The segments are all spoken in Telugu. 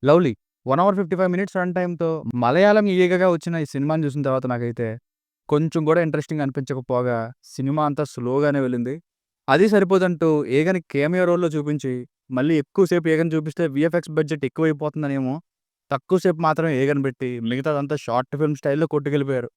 'లవ్లీ' 1 అవర్ 55 మినిట్స్ రన్ టైమ్‌తో మలయాళం ఈగగా వచ్చిన ఈ సినిమాని చూసిన తర్వాత నాకైతే కొంచెం కూడా ఇంట్రెస్టింగ్ అనిపించకపోగా సినిమా అంతా స్లోగానే వెళ్ళింది. అది సరిపోదంటూ 'ఏగని' కేమియో రోల్‌లో చూపించి మళ్ళీ ఎక్కువ సేపు 'ఏగని' చూపిస్తే వీఎఫ్ఎక్స్ బడ్జెట్ ఎక్కువైపోతుందనేమో తక్కువ సేపు మాత్రమే 'ఏగని' పెట్టి మిగతాదంతా షార్ట్ ఫిల్మ్ స్టైల్‌లో కొట్టుకెళ్ళిపోయారు.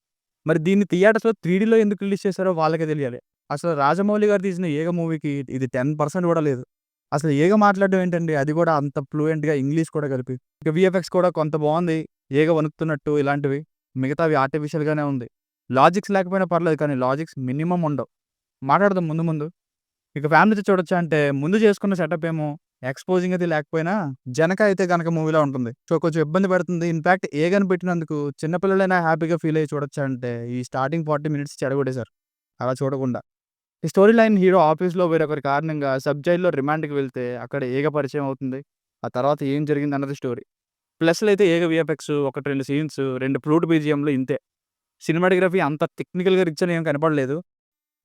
మరి దీన్ని థియేటర్స్‌లో 3డీలో ఎందుకు రిలీజ్ చేశారో వాళ్ళకే తెలియాలి. అసలు రాజమౌళి గారు తీసిన 'ఏగ' మూవీకి ఇది 10% కూడా లేదు. అసలు 'ఏగ' మాట్లాడడం ఏంటండి? అది కూడా అంత ఫ్లూయెంట్‌గా ఇంగ్లీష్ కూడా కలిపి. ఇక వీఎఫ్ఎక్స్ కూడా కొంత బావుంది. 'ఏగ' వణుకుతున్నట్టు ఇలాంటివి. మిగతావి ఆర్టిఫిషియల్‌గానే ఉంది. లాజిక్స్ లేకపోయినా పర్లేదు కానీ లాజిక్స్ మినిమమ్ ఉండవు. మాట్లాడదాం ముందు ముందు. ఇక ఫ్యామిలీతో చూడొచ్చా అంటే ముందు చేసుకున్న సెటప్ ఏమో ఎక్స్‌పోజింగ్ అది లేకపోయినా 'జనక' అయితే గనక మూవీలా ఉంటుంది. సో, కొంచెం ఇబ్బంది పెడుతుంది. ఇన్‌ఫాక్ట్ 'ఏగని' పెట్టినందుకు చిన్న పిల్లలైనా హ్యాపీగా ఫీల్ అయ్యి చూడొచ్చా అంటే ఈ స్టార్టింగ్ 40 మినిట్స్ చెడగొట్టేశారు. అలా చూడకుండా. ఈ స్టోరీ లైన్ హీరో ఆఫీస్‌లో వేరొకరి కారణంగా సబ్ జైల్‌లో రిమాండ్‌కి వెళ్తే అక్కడ 'ఏగ' పరిచయం అవుతుంది. ఆ తర్వాత ఏం జరిగిందన్నది స్టోరీ. ప్లస్‌లో అయితే 'ఏగ' వీఎఫ్ఎక్స్ 1, 2 సీన్స్, 2 ఫ్లూట్ బీజీఎంలు ఇంతే. సినిమాటోగ్రఫీ అంత టెక్నికల్‌గా రిచ్ అని ఏం కనపడలేదు.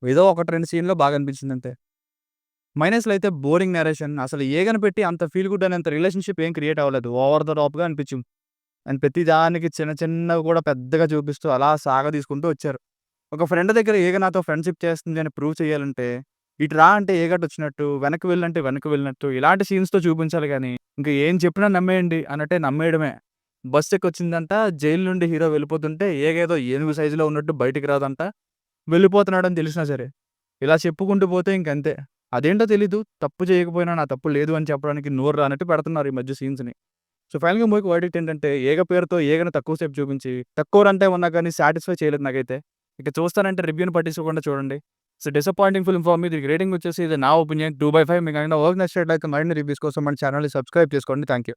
ఏదో 1, 2 సీన్‌లో బాగా అనిపించింది అంతే. మైనస్‌లో అయితే బోరింగ్ నరేషన్. అసలు 'ఏగని' పెట్టి అంత ఫీల్ గుడ్ అనేంత రిలేషన్‌షిప్ ఏం క్రియేట్ అవ్వలేదు. ఓవర్ ద టాప్‌గా అనిపించింది. అండ్ ప్రతి దానికి చిన్న చిన్నవి కూడా పెద్దగా చూపిస్తూ అలా సాగదీసుకుంటూ వచ్చారు. ఒక ఫ్రెండ్ దగ్గర 'ఏగ' నాతో ఫ్రెండ్‌షిప్ చేస్తుంది అని ప్రూవ్ చేయాలంటే, ఇటు రా అంటే 'ఏగటొచ్చినట్టు', వెనక్కి వెళ్ళంటే వెనక్కి వెళ్ళినట్టు ఇలాంటి సీన్స్‌తో చూపించాలి గానీ, ఇంక ఏం చెప్పినా నమ్మేయండి అన్నట్టే నమ్మేయడమే. బస్ ఎక్కొచ్చిందంట, జైలు నుండి హీరో వెళ్ళిపోతుంటే 'ఏగ' ఏదో ఏనుగు సైజులో ఉన్నట్టు బయటికి రాదంట. వెళ్ళిపోతున్నాడని తెలిసినా సరే. ఇలా చెప్పుకుంటూ పోతే ఇంకంతే. అదేంటో తెలీదు. తప్పు చేయకపోయినా నా తప్పు లేదు అని చెప్పడానికి నోరు రానట్టు పెడుతున్నారు ఈ మధ్య సీన్స్‌ని. సో, ఫైనల్‌గా మూవీకి వర్డిక్ట్ ఏంటంటే 'ఏగ' పేరుతో 'ఏగ'ని తక్కువ సేపు చూపించి, తక్కువ రన్ టైమ్ ఉన్నా కానీ సాటిస్ఫై చేయలేదు నాకైతే. ఇక చూస్తానంటే రివ్యూని పట్టించుకోకుండా చూడండి. So, disappointing film for me. దీనికి రేటింగ్ వచ్చేసి ఇది నా ఒపీనియన్ 2/5. మీకేమైనా వర్క్ నచ్చినట్లయితే మరిన్ని రివ్యూస్ కోసం మన ఛానెల్‌ని సబ్స్క్రైబ్ చేసుకోండి. Thank you.